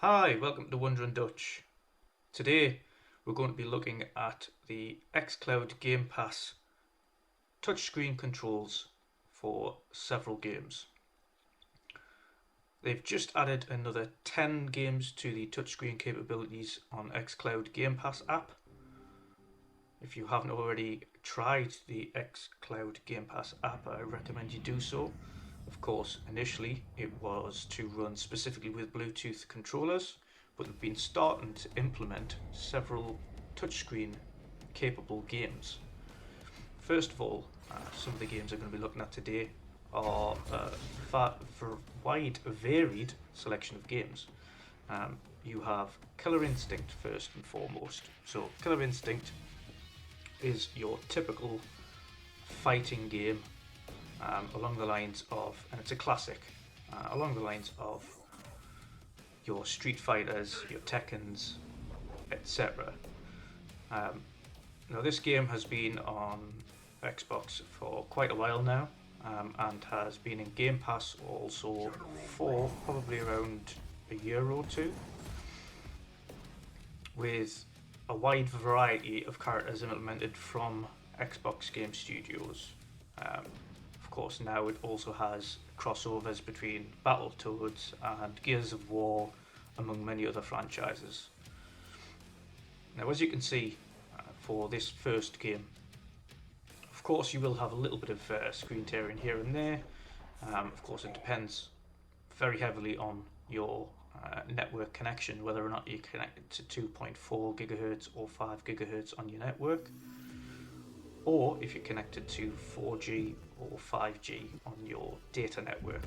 Hi, welcome to WandrinDutch. Today we're going to be looking at the Xcloud Game Pass touchscreen controls for several games. They've just added another 10 games to the touchscreen capabilities on Xcloud Game Pass app. If you haven't already tried the Xcloud Game Pass app, I recommend you do so. Of course, initially it was to run specifically with Bluetooth controllers, but they've been starting to implement several touchscreen capable games. First of all, some of the games I'm going to be looking at today are for wide, varied selection of games. You have Killer Instinct first and foremost. So, Killer Instinct is your typical fighting game along the lines of, and it's a classic, along the lines of your Street Fighters, your Tekkens, etc. Now this game has been on Xbox for quite a while now, and has been in Game Pass also for probably around a year or two, with a wide variety of characters implemented from Xbox Game Studios. Of course, now it also has crossovers between Battletoads and Gears of War, among many other franchises. Now, as you can see, for this first game, of course you will have a little bit of screen tearing here and there. Of course, it depends very heavily on your network connection, whether or not you're connected to 2.4 gigahertz or 5 gigahertz on your network, or if you're connected to 4G or 5G on your data network.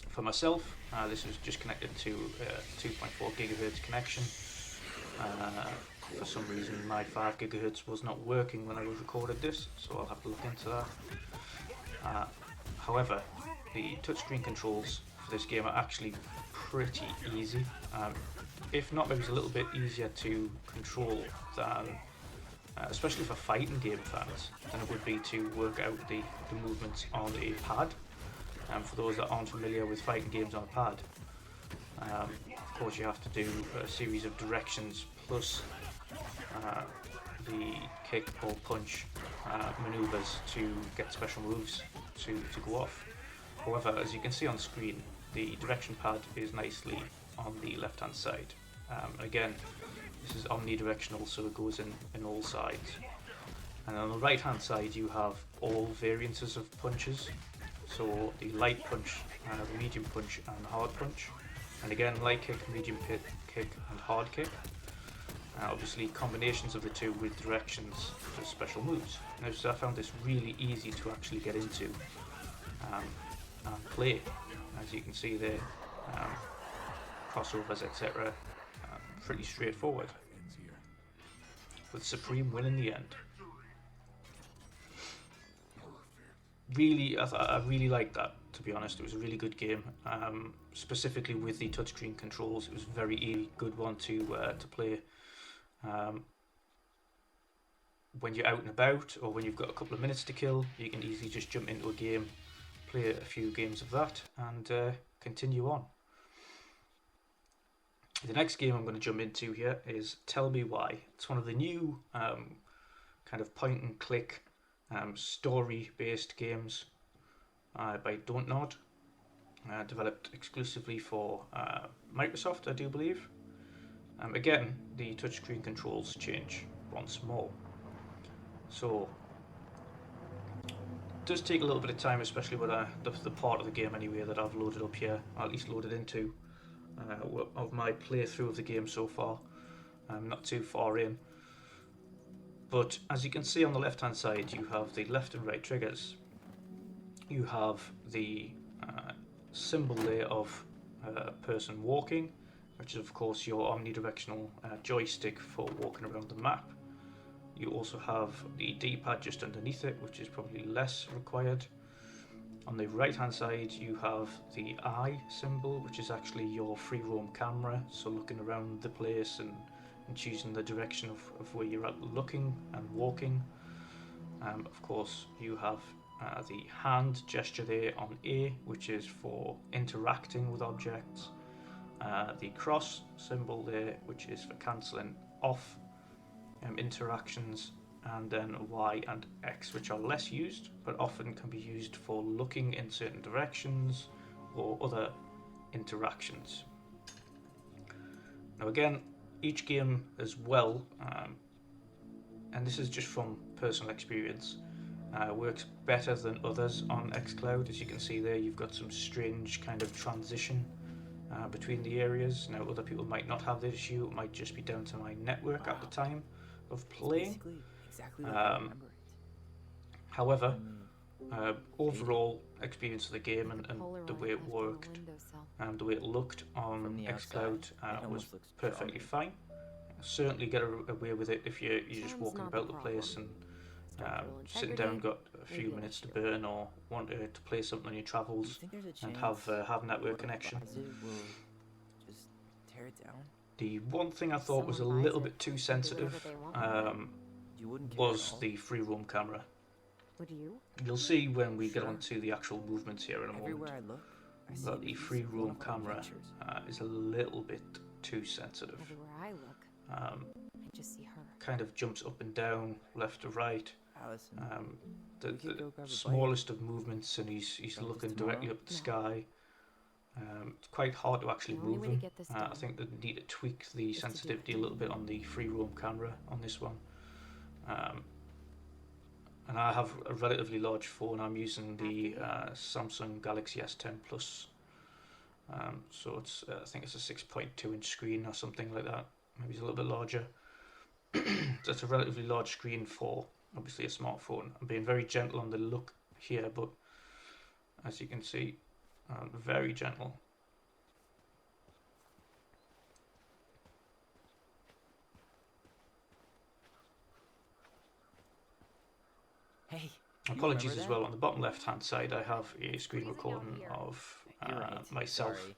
For myself, this was just connected to a 2.4 gigahertz connection. For some reason my 5 gigahertz was not working when I recorded this, so I'll have to look into that. However, the touchscreen controls for this game are actually pretty easy, if not maybe a little bit easier to control than especially for fighting game fans, than it would be to work out the movements on a pad. For those that aren't familiar with fighting games on a pad, of course you have to do a series of directions plus the kick or punch maneuvers to get special moves to go off. However, as you can see on screen, the direction pad is nicely on the left hand side. Again, this is omnidirectional, so it goes in all sides. And on the right hand side you have all variances of punches, so the light punch, the medium punch and hard punch. And again, light kick, medium kick and hard kick. Obviously combinations of the two with directions for special moves. Now, so I found this really easy to actually get into and play. As you can see there, crossovers, etc. Pretty straightforward, with Supreme win in the end. Really, I really liked that, to be honest. It was a really good game, specifically with the touchscreen controls. It was a very easy, good one to play when you're out and about, or when you've got a couple of minutes to kill. You can easily just jump into a game, play a few games of that, and continue on. The next game I'm going to jump into here is Tell Me Why. It's one of the new kind of point and click story based games by Don't Nod, developed exclusively for Microsoft, I do believe. Again, the touchscreen controls change once more, so it does take a little bit of time, especially with the part of the game anyway that I've loaded up here, or at least loaded into of my playthrough of the game so far. I'm not too far in, but as you can see on the left hand side, you have the left and right triggers. You have the symbol there of a person walking, which is of course your omnidirectional joystick for walking around the map. You also have the D-pad just underneath it, which is probably less required. On the right hand side you have the eye symbol, which is actually your free roam camera, so looking around the place and choosing the direction of where you're looking and walking. Of course you have the hand gesture there on A, which is for interacting with objects. the cross symbol there, which is for cancelling off interactions, and then Y and X, which are less used but often can be used for looking in certain directions or other interactions. Now again, each game as well, and this is just from personal experience, works better than others on Xcloud. As you can see there, you've got some strange kind of transition between the areas. Now other people might not have this issue, it might just be down to my network at the time of playing. Exactly like I remember it. However, overall experience of the game and the way it worked and the way it looked on Xcloud was perfectly fine. Certainly get away with it if you're just walking about the place and sitting down, got a few minutes to burn, or want to play something on your travels and have network connection. Just tear it down. The one thing I thought was a little bit too sensitive was the free roam camera. You'll see when we get onto the actual movements here in a moment that the free roam camera is a little bit too sensitive. Kind of jumps up and down, left to right. The smallest of movements, and he's looking directly up at the sky. It's quite hard to actually move him. I think they need to tweak the sensitivity a little bit on the free roam camera on this one. And I have a relatively large phone. I'm using the Samsung Galaxy S10 Plus. So it's I think it's a 6.2 inch screen or something like that. Maybe it's a little bit larger. So it's a relatively large screen for obviously a smartphone. I'm being very gentle on the look here, but as you can see, very gentle. Hey, apologies as well, on the bottom left hand side I have a screen recording of myself.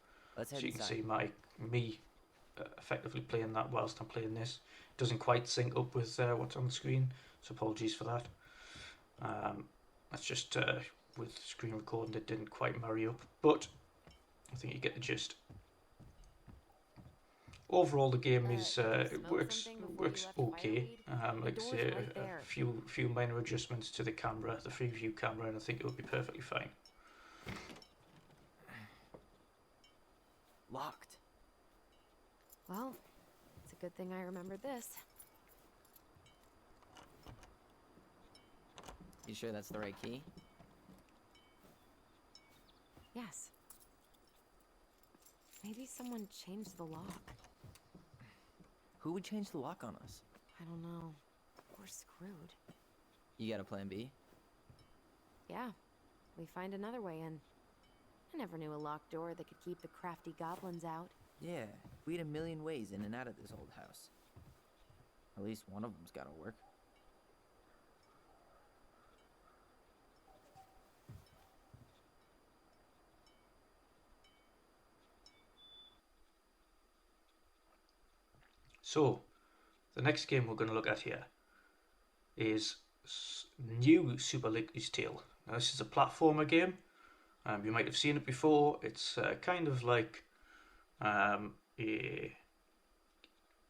So you can see me effectively playing that whilst I'm playing this. It doesn't quite sync up with what's on the screen, so apologies for that. That's just with screen recording it didn't quite marry up, but I think you get the gist. Overall, the game is it works okay. Like I say, a few minor adjustments to the camera, the free view camera, and I think it would be perfectly fine. Locked. Well, it's a good thing I remembered this. You sure that's the right key? Yes. Maybe someone changed the lock. Who would change the lock on us? I don't know. We're screwed. You got a plan B? Yeah. We find another way in. I never knew a locked door that could keep the crafty goblins out. Yeah, we had a million ways in and out of this old house. At least one of them's gotta work. So, the next game we're going to look at here is new Super Luigis Tale. Now, this is a platformer game. You might have seen it before. It's kind of like a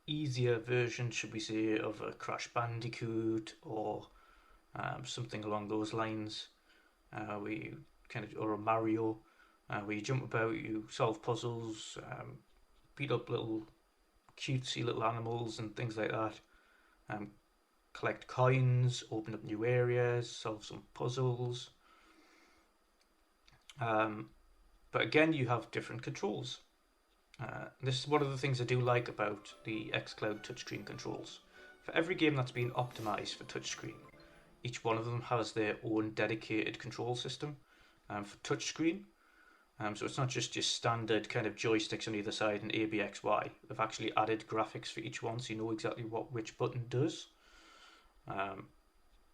easier version, should we say, of a Crash Bandicoot or something along those lines. Or a Mario, where you jump about, you solve puzzles, beat up little cutesy little animals and things like that. Collect coins, open up new areas, solve some puzzles. But again, you have different controls. This is one of the things I do like about the Xcloud touchscreen controls. For every game that's been optimized for touchscreen, each one of them has their own dedicated control system for touchscreen. So it's not just your standard kind of joysticks on either side and A, B, X, Y. They've actually added graphics for each one, so you know exactly what which button does.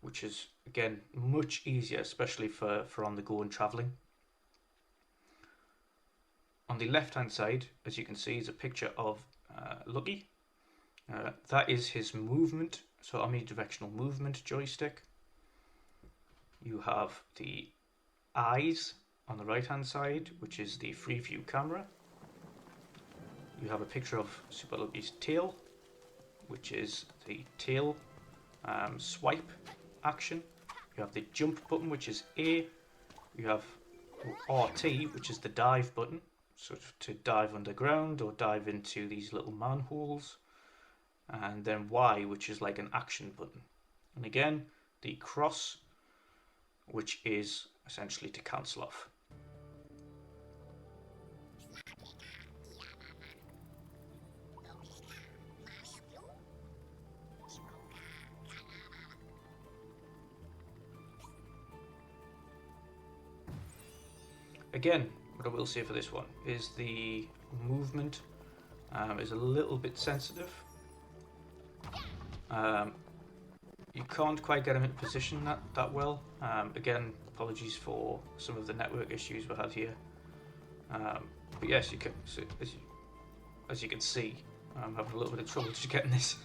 Which is, again, much easier, especially for on the go and travelling. On the left hand side, as you can see, is a picture of Luigi. That is his movement, so omnidirectional movement joystick. You have the eyes on the right hand side, which is the free view camera. you have a picture of Super Luigis' tail, which is the tail swipe action. You have the jump button, which is A. You have RT, which is the dive button, so to dive underground or dive into these little manholes. And then Y, which is like an action button. And again, the cross, which is essentially to cancel off. Again, what I will say for this one is the movement is a little bit sensitive. You can't quite get him in position that well. Again, apologies for some of the network issues we had here. But yes, you can, so as you can see, I'm having a little bit of trouble just getting this.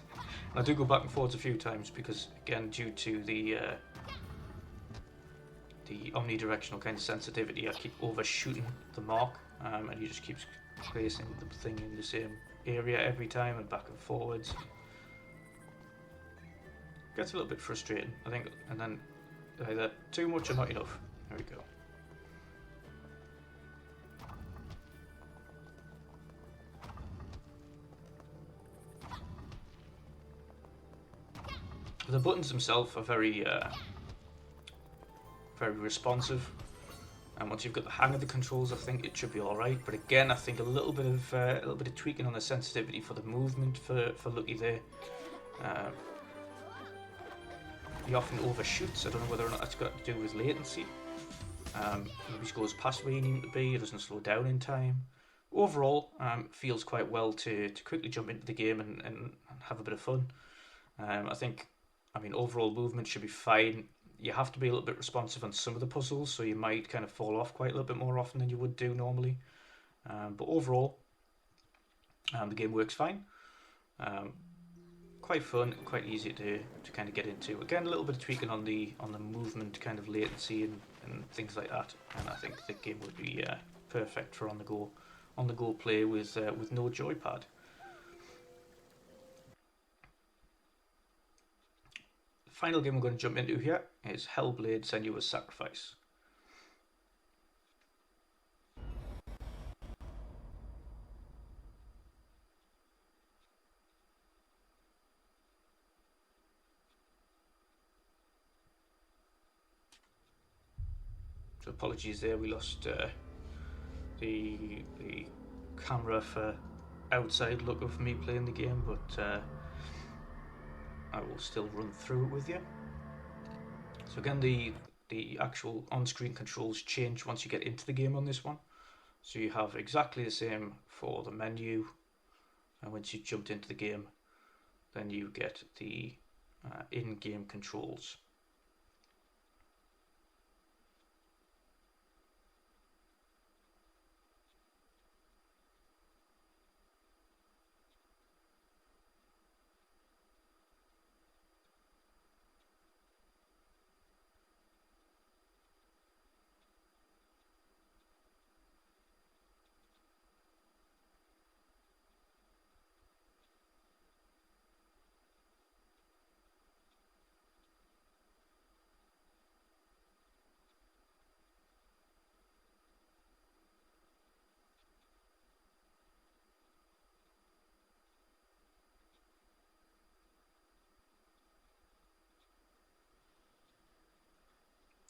And I do go back and forwards a few times because, again, due to the omnidirectional kind of sensitivity, I keep overshooting the mark, and he just keeps placing the thing in the same area every time and back and forwards. Gets a little bit frustrating, I think, and then either too much or not enough. There we go. The buttons themselves are very responsive, and once you've got the hang of the controls, I think it should be all right. But again, I think a little bit of tweaking on the sensitivity for the movement for Luigi there. He often overshoots. I don't know whether or not that's got to do with latency. Maybe he goes past where you need him to be. It doesn't slow down in time. Overall, feels quite well to quickly jump into the game and have a bit of fun. I mean, overall movement should be fine. You have to be a little bit responsive on some of the puzzles, so you might kind of fall off quite a little bit more often than you would do normally. But overall, the game works fine. Quite fun, quite easy to kind of get into. Again, a little bit of tweaking on the movement kind of latency and things like that, and I think the game would be perfect for on the go play with no joypad. The final game we're going to jump into here is Hellblade: Senua's Sacrifice. So apologies there, we lost the camera for outside look of me playing the game, but I will still run through it with you. So again, the actual on-screen controls change once you get into the game on this one. So you have exactly the same for the menu, and once you jumped into the game, then you get the in-game controls.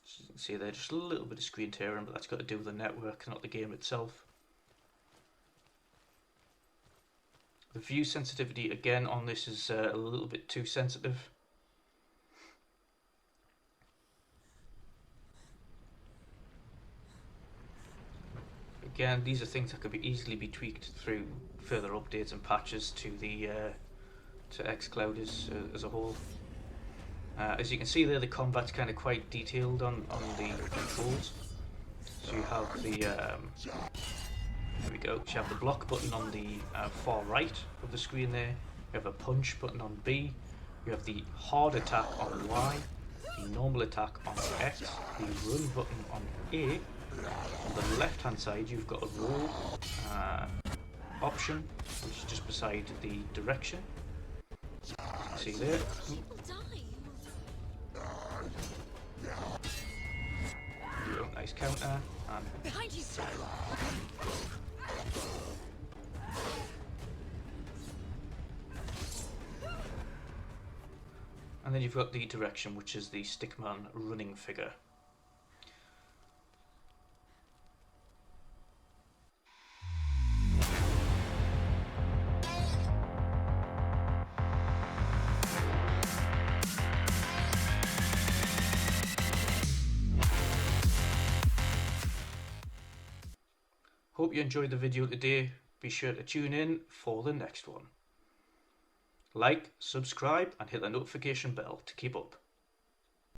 So you can see there just a little bit of screen tearing, but that's got to do with the network, not the game itself. The view sensitivity again on this is a little bit too sensitive. Again, these are things that could easily be tweaked through further updates and patches to the to Xcloud as a whole. As you can see there, the combat's kind of quite detailed on the controls. So you have the there we go. So you have the block button on the far right of the screen there. You have a punch button on B. You have the hard attack on Y. The normal attack on X. The run button on A. On the left hand side, you've got a roll option. which is just beside the direction. See there. Do a nice counter and Behind you. and then you've got the direction, which is the stickman running figure. Hope you enjoyed the video today. Be sure to tune in for the next one. Like, subscribe and hit the notification bell to keep up.